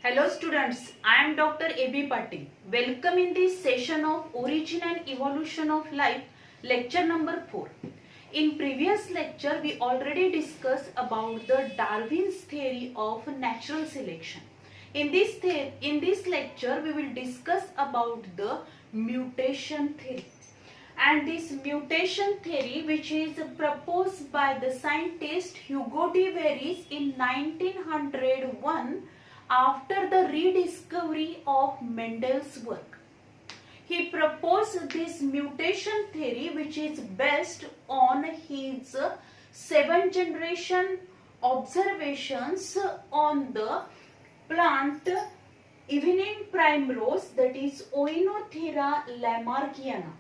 Hello students, I am Dr. A.B. Patil. Welcome in this session of Origin and Evolution of Life, lecture number 4. In previous lecture, we already discussed about the Darwin's theory of natural selection. In this lecture, we will discuss about the mutation theory. And this mutation theory, which is proposed by the scientist Hugo de Vries in 1901 after the rediscovery of Mendel's work. He proposed this mutation theory, which is based on his 7th generation observations on the plant evening primrose, that is Oenothera lamarckiana.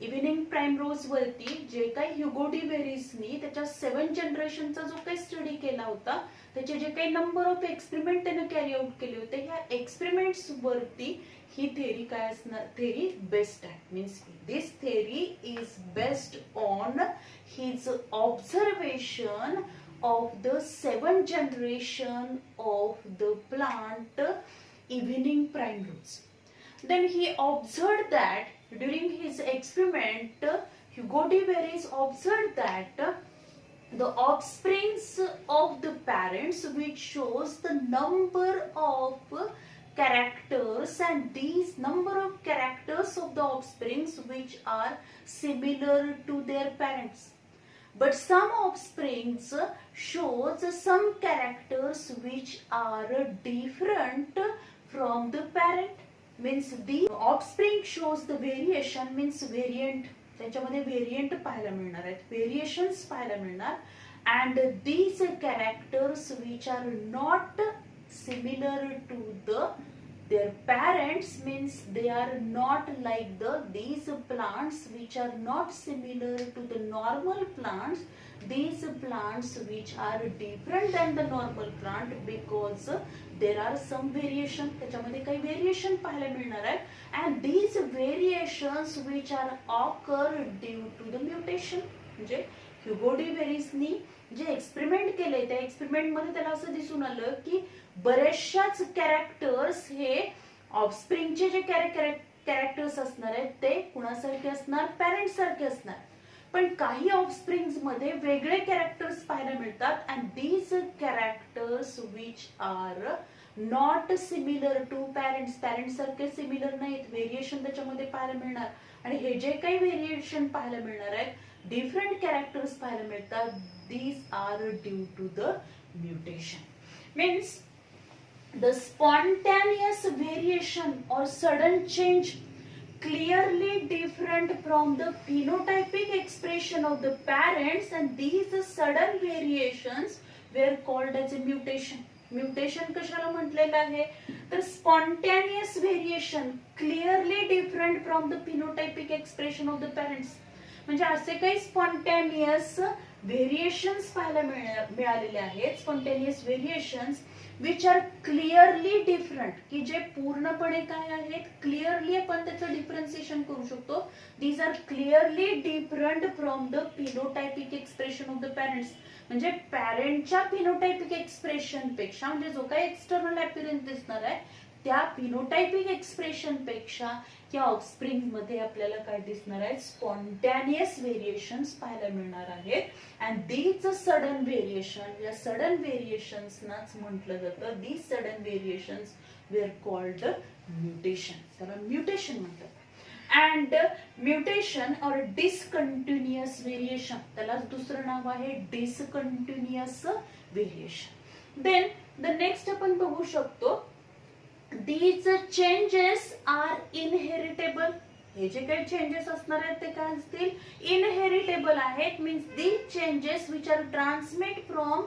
Evening primrose वरती जे काही Hugo de व्हेरिसनी त्याच्या 7th जनरेशनचा जो काही study केला होता, त्याचे जे काही नंबर ऑफ एक्सपेरिमेंट त्याने कॅरी आउट केले होते, ह्या एक्सपेरिमेंट्स वरती ही थेरी काय असणार, थेरी बेस्ड आहे. Means this theory is based on his observation of the 7th generation of the plant evening primrose. Then he observed that during his experiment, Hugo de Vries observed that the offsprings of the parents, which shows the number of characters, and these number of characters of the offsprings which are similar to their parents. But some offsprings shows some characters which are different from the parent. Means the offspring shows the variation, means variant, त्याच्यामध्ये variant पाहायला मिळणार आहेत, variations पाहायला मिळणार. And these characters which are not similar to their parents, means they are not like these plants which are not similar to the normal plants, these plants which are different than the normal plant because there are some variation, त्याच्यामध्ये काही variation पाहायला मिळणार आहे. And these variations which are occur due to the mutation. म्हणजे Hugo de व्हेरिसनी जे experiment केले, त्या experiment मध्ये त्याला असं दिसून आलं की बरेचशाच कॅरेक्टर्स हे ऑफस्प्रिंगचे जे कॅरेक्टर्स असणार आहेत ते कुणासारखे असणार, पॅरेंट सारखे असणार. पण काही ऑफस्प्रिंग्स मध्ये वेगळे कॅरेक्टर्स पाहायला मिळतात. And these characters which are not similar to parents, parents सारखे सिमिलर नाहीत, व्हेरिएशन त्याच्यामध्ये पाहायला मिळणार. आणि हे जे काही व्हेरिएशन पाहायला मिळणार आहेत, डिफरंट कॅरेक्टर्स पाहायला मिळतात, these are due to the mutation. Means the spontaneous variation or sudden change clearly different from the phenotypic expression of the parents, and these sudden variations were called as a mutation. Mutation कशाला म्हटलेलं आहे, तर spontaneous variation clearly different from the phenotypic expression of the parents. म्हणजे असे काही spontaneous variations पाहायला मिळालेले आहेत, spontaneous variations which are clearly different, की जे पूर्णपणे काय आहेत, क्लिअरली आपण त्याचं डिफरन्सिएशन करू शकतो. These are clearly different from the phenotypic expression of the parents. म्हणजे पॅरेंटच्या फिनोटायपिक एक्सप्रेशन पेक्षा, म्हणजे जो काही एक्सटर्नल अपीअरन्स दिसणार आहे त्या फिनोटायपिक एक्सप्रेशन पेक्षा या ऑफस्प्रिंग मध्ये आपल्याला काय दिसणार आहे, स्पॉन्टॅनियस व्हेरिएशन्स पाहायला मिळणार आहेत. अँड दीज सडन व्हेरिएशन, या सडन व्हेरिएशन्सनाच म्हटलं जातं, these sudden variations were called mutation, त्याला म्युटेशन म्हणतात. And mutation or discontinuous variation, त्याला दुसरं नाव आहे discontinuous variation. Then the next आपण बघू शकतो, these changes are inheritable. हे जे काही चेंजेस असणार आहेत ते काय असतील, इनहेरिटेबल आहेत. Means these changes which are transmit from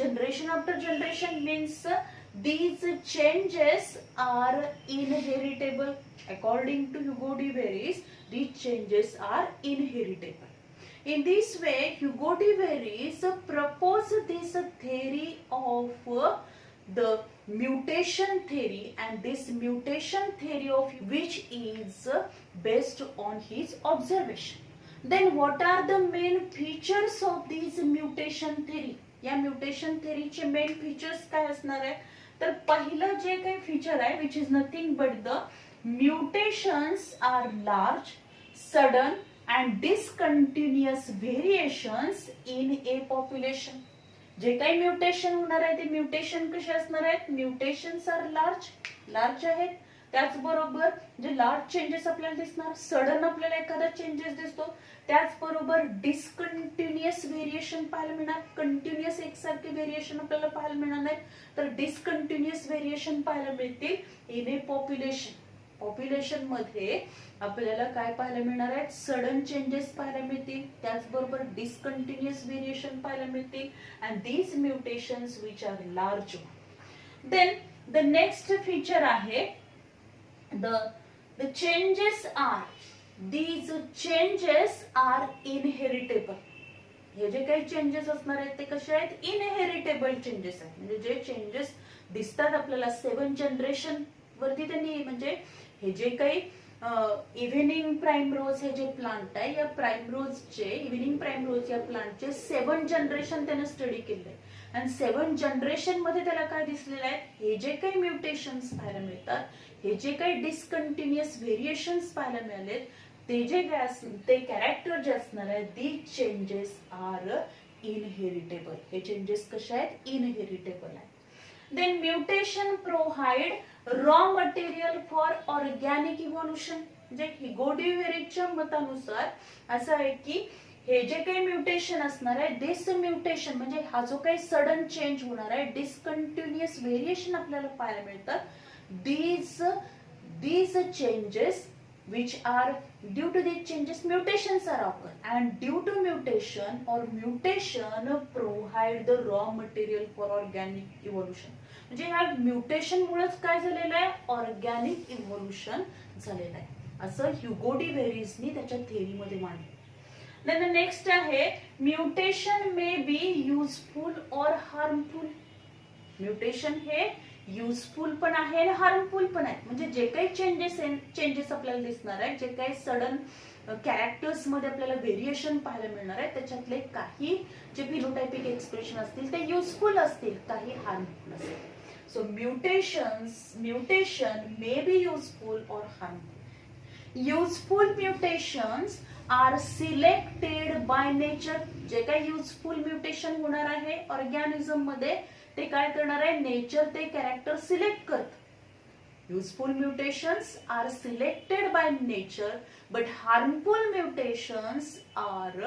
generation after generation, means these changes are inheritable. According to Hugo de Vries, these changes are inheritable. In this way, Hugo de Vries proposed this theory of the mutation theory, and this mutation theory of which is based on his observation. Then what are the main features of this mutation theory? या mutation थेरीचे main features काय असणार आहे, तर पहिलं जे काही feature आहे which is nothing but the mutations are large, sudden and discontinuous variations in a population. जे काही म्युटेशन होणार आहे ते म्युटेशन कसे असणार आहेत? म्युटेशन्स आर लार्ज आहेत. त्याचबरोबर जे लार्ज चेंजेस आपल्याला दिसणार, सडन आपल्याला एखादा चेंजेस दिसतो, त्याचबरोबर डिसकंटिन्युअस व्हेरिएशन पाहायला मिळणार. कंटिन्युअस एकसारखे व्हेरिएशन आपल्याला पाहायला मिळणार नाही, तर डिसकंटिन्युअस व्हेरिएशन पाहायला मिळतील इन ए पॉप्युलेशन. पॉप्युलेशन मध्ये आपल्याला काय पाहायला मिळणार आहेत? सडन चेंजेस पाहायला मिळतील, त्याचबरोबर डिसकंटिन्युअस व्हेरिएशन पाहायला मिळतील, and these mutations which are large. Then the next feature आहे the changes are, these changes are inheritable. हे जे काही चेंजेस असणार आहेत ते कसे आहेत? इनहेरिटेबल चेंजेस आहेत. म्हणजे जे चेंजेस दिसतात आपल्याला 7 जनरेशन वरती त्यांनी, म्हणजे हे जे काही इव्हिनिंग प्राइमरोज हे जे प्लांट आहे, या प्राइमरोजचे, इव्हिनिंग प्राइमरोज या प्लांटचे 7 जनरेशन त्याने स्टडी केले, आणि 7 जनरेशन मध्ये त्याला काय दिसलेलं आहे? हे जे काही म्युटेशन्स पाहायला मिळतात, हे जे काही डिसकंटिन्युअस व्हेरिएशन्स पाहायला मिळालेत, ते जे ते कॅरेक्टर जे असणार आहे, दी चेंजेस आर इनहेरिटेबल. हे चेंजेस कसे आहेत? इनहेरिटेबल आहेत. Then mutation provide raw material for organic evolution. म्हणजे हिगोडी वेरीच्या मतानुसार असं आहे की हे जे काही म्युटेशन असणार आहे, दिस म्युटेशन म्हणजे हा जो काही सडन चेंज होणार आहे, डिसकंटिन्युअस व्हेरिएशन आपल्याला पाहायला मिळतात. These changes which are due to these changes mutations are occur, and due to mutation provide the raw material for organic evolution. म्हणजे ह्या म्युटेशन मुळेच काय झालेलं आहे? ऑर्गॅनिक इव्होल्युशन झालेलं आहे, असं ह्युगो डी व्हेरीजनी त्याच्या थेअरीमध्ये मांडलं. Then the next आहे mutation may be useful or harmful. Mutation हे युजफुल पण आहे आणि हार्मफुल पण आहे. म्हणजे जे काही चेंजेस आपल्याला दिसणार आहे, जे काही सडन कॅरेक्टर्स मध्ये आपल्याला व्हेरिएशन पाहायला मिळणार आहे, त्याच्यातले काही जे फिनोटायपिक एक्सप्रेशन असतील ते युजफुल असतील, काही हार्मफुल असतील. So mutation may be useful or harmful. Useful mutations are selected by nature. जे काही युजफुल म्युटेशन होणार आहे ऑर्गॅनिझम मध्ये, ते काय करणार आहे? नेचर ते कॅरेक्टर सिलेक्ट करत. Useful mutations are selected by nature, but harmful mutations are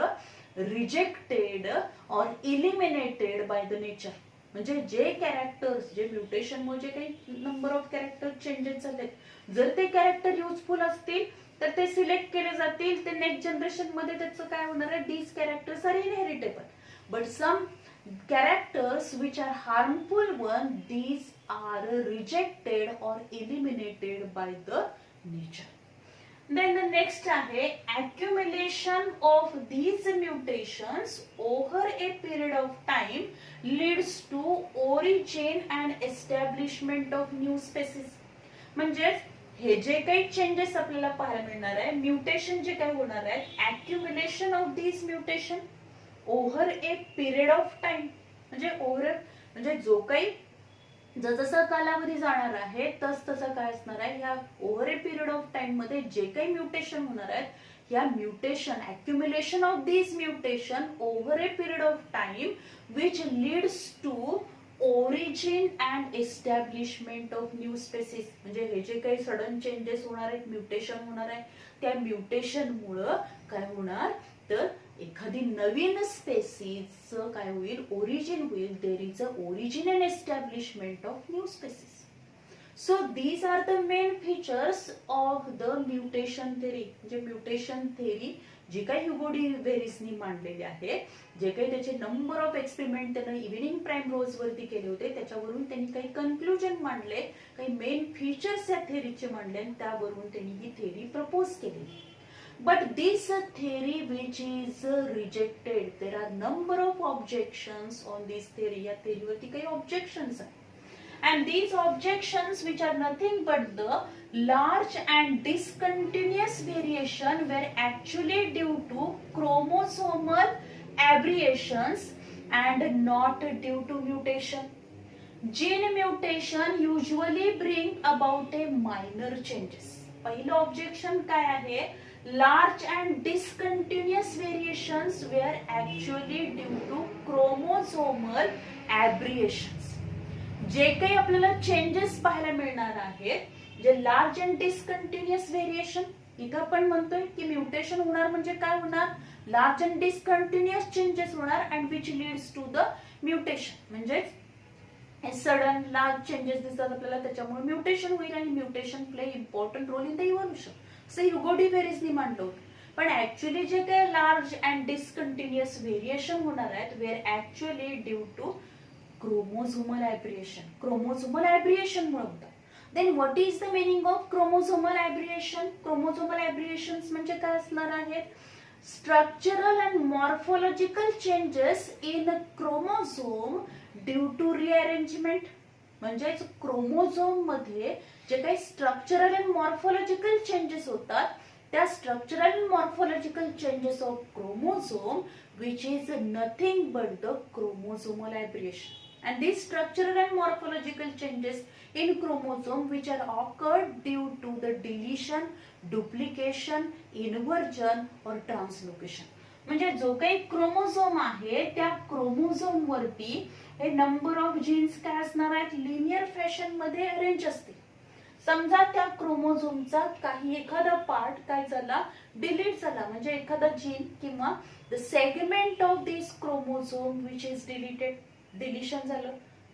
rejected or eliminated by the nature. म्हणजे जे कॅरेक्टर्स, जे म्युटेशन मुळे जे काही नंबर ऑफ कॅरेक्टर चेंजेस झाले, जर ते कॅरेक्टर युजफुल असतील तर ते सिलेक्ट केले जातील. ते नेक्स्ट जनरेशन मध्ये त्याचं काय होणार आहे? These characters are inheritable, but some characters which are harmful one, these are rejected or eliminated by the nature. Then the next आहे accumulation of these mutations over a period of time leads to origin and establishment of new species. म्हणजे हे जे काही changes आपल्याला पाहायला मिळणार आहे, mutation जे काही होणार आहे, accumulation of these mutation over a period of time. म्हणजे जो काही जसं कालावधी जाणार आहे तस तसं काय असणार आहे, या over a period of time मध्ये जे काही म्युटेशन होणार आहेत, या mutation accumulation of this mutation over a period of time which leads to origin and establishment of new species. म्हणजे हे जे काही सडन चेंजेस होणार आहेत, म्युटेशन होणार आहे, त्या म्युटेशन मुळे काय होणार तर एखादी नवीन स्पेसिस काय होईल? ओरिजिन होईल. There is a origin and establishment of new species. So these are the main features of the mutation theory. म्हणजे म्युटेशन थेरी जी काही ह्युगो डी व्हेरीजनी मांडलेली आहे, जे काही त्याचे नंबर ऑफ एक्सपेरिमेंट त्याने इव्हिनिंग प्राइमरोज वरती केले होते, त्याच्यावरून त्यांनी काही कन्क्लुजन मांडले, काही मेन फीचर्स या थेरीचे मांडले, आणि त्यावरून त्यांनी ही थेरी प्रपोज केली. But this theory which is rejected, there are number of objections on this theory. या theoryवरती काही objections आहेत. And these objections which are nothing but the large and discontinuous variation were actually due to chromosomal aberrations and not due to mutation. Gene mutation usually bring about a minor changes. पहिलं objection काय आहे? Large and discontinuous variations were actually due to chromosomal aberrations. जे काही आपल्याला changes पाहायला मिळणार आहेत, जे लार्ज अँड डिसकंटिन्युअस व्हेरिएशन, इथं आपण म्हणतोय की म्युटेशन होणार म्हणजे काय होणार? लार्ज अँड डिसकंटिन्युअस चेंजेस होणार and which leads to the mutation. म्हणजे सडन लार्ज चेंजेस दिसतात आपल्याला, त्याच्यामुळे म्युटेशन होईल आणि mutation play important role in the evolution, असं ह्युगो डी व्हेरिसनी मांडलं होतं. पण ऍक्च्युअली जे काही लार्ज अँड डिसकंटिन्युअस व्हेरिएशन होणार आहेत where actually due to chromosomal aberration. Chromosomal aberration मुळे होतात. Then what is the meaning of chromosomal aberration? Chromosomal aberrations म्हणजे काय असणार आहेत? Structural and morphological changes in chromosome due to rearrangement. म्हणजेच chromosome मध्ये जे काही स्ट्रक्चरल अँड मॉर्फोलॉजिकल चेंजेस होतात त्या structural and morphological changes of chromosome which is nothing but the chromosomal aberration. And these structural and morphological changes in chromosome which are occurred due to the deletion, duplication, inversion or translocation. म्हणजे जो काही chromosome आहे त्या chromosome वरती हे number of jeans काय असणार आहेत? लिनियर फॅशन मध्ये अरेंज असतील. समजा त्या क्रोमोझोमचा काही एखादा पार्ट काय झाला? डिलीट झाला, म्हणजे एखादा जीन किंवा the segment of this chromosome which is deleted, deletion झालं,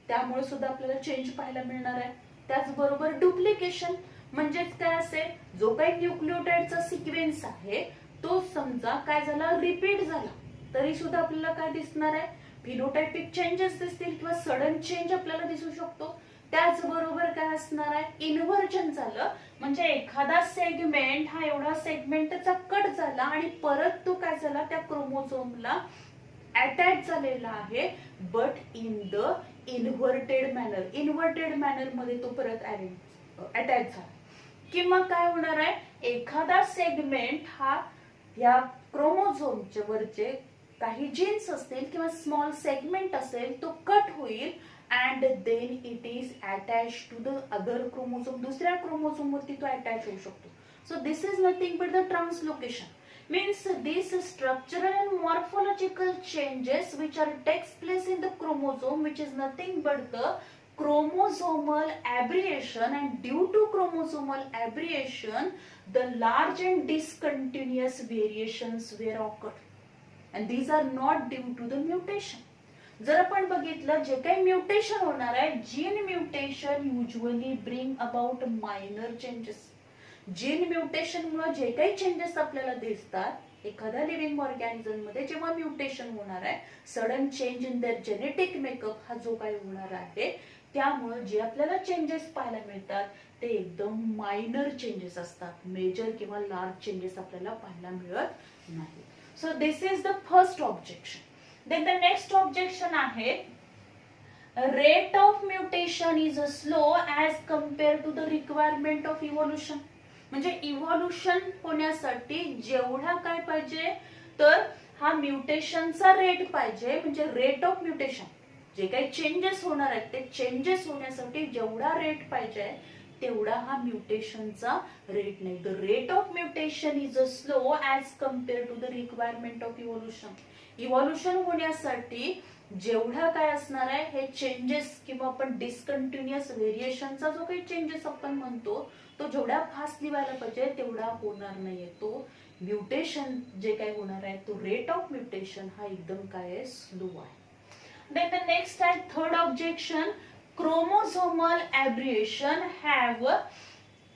त्यामुळे सुद्धा आपल्याला चेंज पाहायला मिळणार आहे. त्याचबरोबर डुप्लिकेशन म्हणजेच काय असेल? जो काही न्यूक्लियोटाइडचा सिक्वेन्स आहे तो समजा काय झाला? रिपीट झाला, तरी सुद्धा आपल्याला काय दिसणार आहे? फिनोटायपिक चेंजेस दिसतील किंवा सडन चेंज आपल्याला दिसू शकतो. त्याचबरोबर काय असणार आहे? इन्व्हर्जन झालं, म्हणजे एखादा सेगमेंट हा एवढा सेगमेंटचा कट झाला आणि परत तो काय झाला? त्या क्रोमोझोमला अटॅच झालेला आहे, but in the inverted manner. Inverted manner मध्ये तो परत अटॅच झाला. किंवा काय होणार आहे? एखादा सेगमेंट हा या क्रोमोझोमच्या वरचे काही जीन्स असतील किंवा स्मॉल सेगमेंट असेल तो कट होईल and then it is attached to the other chromosome. दुसऱ्या क्रोमोझोम वरती तो अटॅच होऊ शकतो. So this is nothing but the translocation. Means these structural and morphological changes which are takes place in the chromosome which is nothing but the chromosomal aberration, and due to chromosomal aberration the large and discontinuous variations were occurred, and these are not due to the mutation. जर आपण बघितलं जे काही mutation होणार आहे, gene mutation usually bring about minor changes. Gene mutation मुळे जे काही चेंजेस आपल्याला दिसतात एखाद्या लिव्हिंग ऑर्गॅनिझम मध्ये, जेव्हा म्युटेशन होणार आहे, sudden change in their genetic makeup हा जो काही होणार आहे, त्यामुळे जे आपल्याला चेंजेस पाहायला मिळतात ते एकदम मायनर चेंजेस असतात. मेजर किंवा लार्ज चेंजेस आपल्याला पाहायला मिळत नाही. So this is the first objection. Then the next objection आहे rate of mutation is slow as compared to the requirement of evolution. म्हणजे इव्होल्युशन होण्यासाठी जेवढा काय पाहिजे तर हा म्युटेशनचा रेट पाहिजे. म्हणजे रेट ऑफ म्युटेशन जे काही चेंजेस होणार आहेत ते चेंजेस होण्यासाठी जेवढा रेट पाहिजे तेवढा हा म्युटेशनचा रेट नाही. The rate of mutation is slow as compare to the requirement of evolution. Evolution होण्यासाठी जेवढा काय असणार आहे हे चेंजेस किंवा आपण डिसकंटिन्युअस व्हेरिएशनचा जो काही चेंजेस आपण म्हणतो तो जेवढा फास्टली व्हायला पाहिजे तेवढा होणार नाहीये. तो म्युटेशन जे काय होणार आहे तो रेट ऑफ म्युटेशन हा एकदम काय आहे? स्लो आहे. देन द नेक्स्ट आहे third objection. Chromosomal aberration have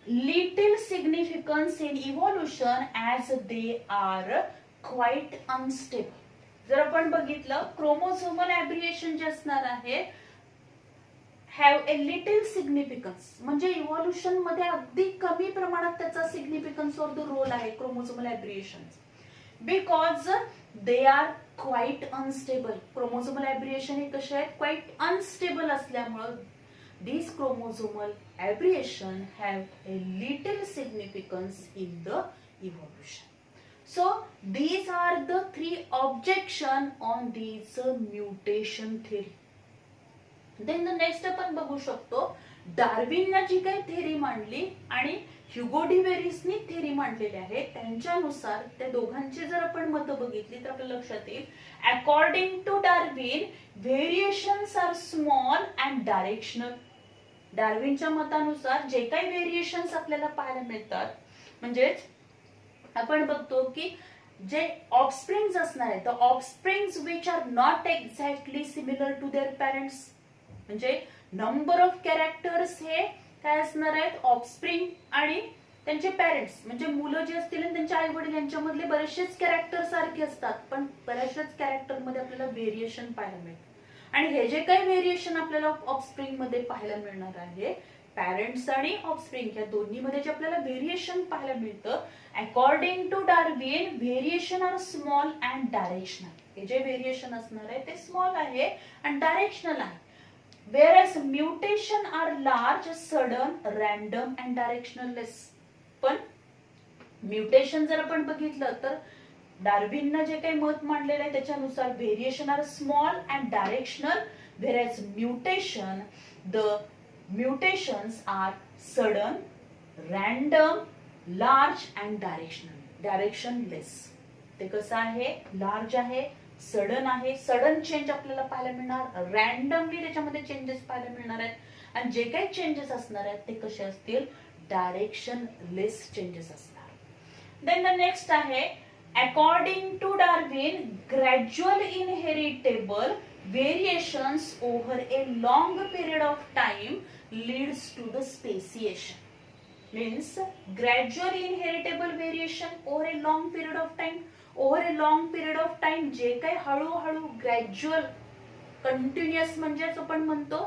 little significance in evolution as they are quite unstable. जर आपण बघितलं क्रोमोसोमल ॲब्रिएशन जे असणार आहे हॅव ए लिटिल सिग्निफिकन्स, म्हणजे इव्होल्युशन मध्ये अगदी कमी प्रमाणात त्याचा सिग्निफिकन्स ऑर द रोल आहे chromosomal aberration, because they are quite unstable. Chromosomal aberration हे कसे आहेत? क्वाइट अनस्टेबल असल्यामुळे these chromosomal aberration have a little significance in the evolution. So these are the three objection on this mutation theory. Then the next आपण बघू शकतो डार्विनने जी काही theory मांडली आणि ह्युगो डी व्हेरिसनी थेरी मांडलेली आहे त्यांच्यानुसार त्या दोघांची जर आपण मतं बघितली तर आपल्या लक्षात येईल according to Darwin variations are small and directional. डार्विनच्या मतानुसार जे काही व्हेरिएशन्स आपल्याला पाहायला मिळतात म्हणजेच आपण बघतो की जे ऑफस्प्रिंग्स असणार आहेत the offsprings which are not exactly similar to their parents म्हणजे नंबर ऑफ कॅरेक्टर्स हे काय असणार आहेत ऑफस्प्रिंग आणि त्यांचे पॅरेंट्स म्हणजे मुलं जे असतील आणि त्यांचे आई वडील यांच्यामधले बरेचसेच कॅरेक्टर सारखे असतात पण बऱ्याचशाच कॅरेक्टर मध्ये आपल्याला व्हेरिएशन पाहायला मिळतं. आणि हे जे काही व्हेरिएशन आपल्याला ऑफस्प्रिंग मध्ये पाहायला मिळणार आहे पॅरेंट्स आणि ऑफस्प्रिंग या दोन्ही मध्ये जे आपल्याला व्हेरिएशन पाहायला मिळतं according to Darwin variation are small and directional. हे जे व्हेरिएशन असणार आहे ते स्मॉल आहे आणि डायरेक्शनल आहे. whereas mutation are large, sudden, random and directionless. पण म्युटेशन जर आपण बघितलं तर डार्विनने जे काही मत मांडलेलं आहे त्याच्यानुसार variation are small and directional whereas the mutations are sudden, random, large and directionless. ते कसं आहे लार्ज आहे सडन आहे सडन चेंज आपल्याला पाहायला मिळणार रॅन्डमली त्याच्यामध्ये चेंजेस पाहायला मिळणार आहेत आणि जे काही चेंजेस असणार आहेत ते कसे असतील डायरेक्शनलेस चेंजेस असणार. देन द नेक्स्ट आहे according to Darwin gradual inheritable variations over a long period of time leads to the speciation. Means gradual inheritable variation over a long period of time over a long period of time जे काही हळूहळू gradual continuous म्हणजेच आपण म्हणतो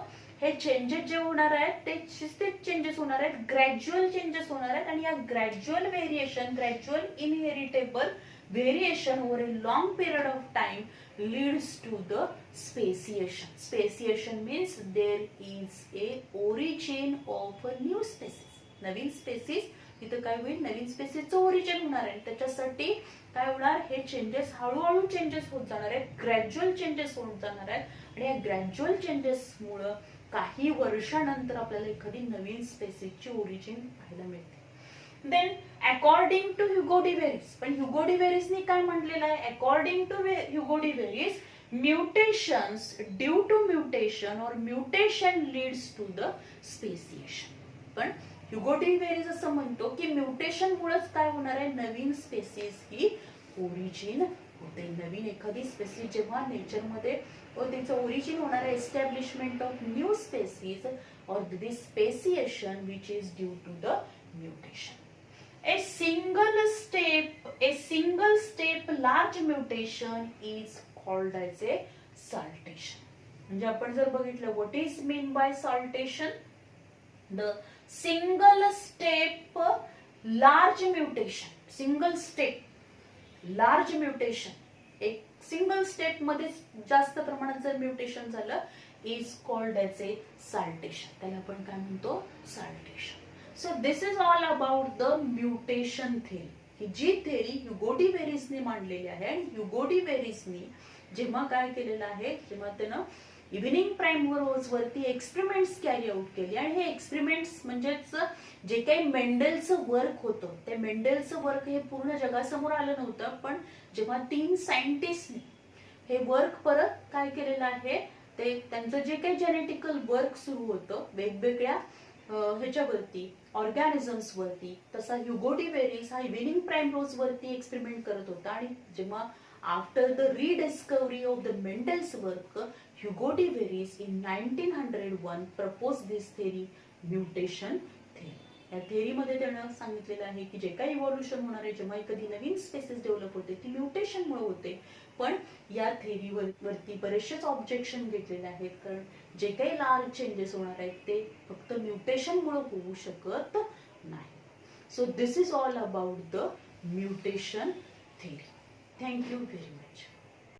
हे changes जे होणार आहेत ते शिस्तीत चेंजेस होणार आहेत ग्रॅज्युअल चेंजेस होणार आहेत आणि या gradual variation gradual inheritable variation over a long period of time leads to the speciation. Speciation means there is a origin of a new species. नवीन स्पेसिस तिथं काय होईल नवीन स्पेसिसचं ओरिजिन होणार आहे त्याच्यासाठी काय होणार हे चेंजेस हळूहळू चेंजेस होत जाणार आहेत ग्रॅज्युअल चेंजेस होत जाणार आहेत आणि या ग्रॅज्युअल चेंजेस मुळे काही वर्षानंतर आपल्याला एखादी नवीन स्पेसिसची ओरिजिन पाहायला मिळते. Then according to Hugo de Vries पण ह्युगो डी व्हेरिसनी काय म्हटलेलं आहे according to Hugo de Vries mutations due to mutation or mutation leads to the speciation. पण ह्युगो डी व्हेरिस असं म्हणतो की म्युटेशन मुळेच काय होणार आहे नवीन स्पेसिस ही ओरिजिन होते. नवीन एखादी स्पेसिस जेव्हा नेचरमध्ये त्याचं ओरिजिन होणार आहे establishment of new species or this speciation which is due to the mutation. A single step large mutation is called as a saltation. म्हणजे आपण जर बघितलं what is mean by saltation? The single step large mutation. Single step large mutation. एक single step मध्ये जास्त प्रमाणात जर mutation झालं is called as a saltation. त्याला आपण काय म्हणतो saltation. So this is all about the mutation theory. ही जी थेरी ह्युगो डी व्हेरिसने मांडलेली आहे आणि ह्युगो डी व्हेरिसने जेव्हा काय केलेलं आहे जेव्हा त्यानं इव्हिनिंग प्राइम रोज वरती एक्सपेरिमेंट्स कॅरी आउट केली आणि हे एक्सपेरिमेंट्स म्हणजेच जे काही मेंडेलचं वर्क होतं ते मेंडेलचं वर्क हे पूर्ण जगासमोर आलं नव्हतं पण जेव्हा 3 सायंटिस्टने हे वर्क परत काय केलेलं आहे ते त्यांचं जे काही जेनेटिकल वर्क सुरू होतं वेगवेगळ्या ह्याच्यावरती ऑर्गॅनिझम्स वरती तसा ह्युगो डी व्हेरिस हा इव्हिनिंग प्राइम रोज वरती एक्सपेरिमेंट करत होता आणि जेव्हा after the rediscovery of the Mendel's work Hugo de Vries in 1901 propose this theory mutation theory. या थेरीमध्ये त्यानं सांगितलेलं आहे की जे काही इव्हॉल्युशन होणार आहे जेव्हा एखादी नवीन स्पेसिस डेव्हलप होते ती म्युटेशन मुळे होते. पण या थेरीवरती बरेचसेच ऑब्जेक्शन घेतलेले आहेत कारण जे काही लार्ज चेंजेस होणार आहेत ते फक्त म्युटेशन मुळे होऊ शकत नाही. So this is all about the mutation theory. Thank you very much.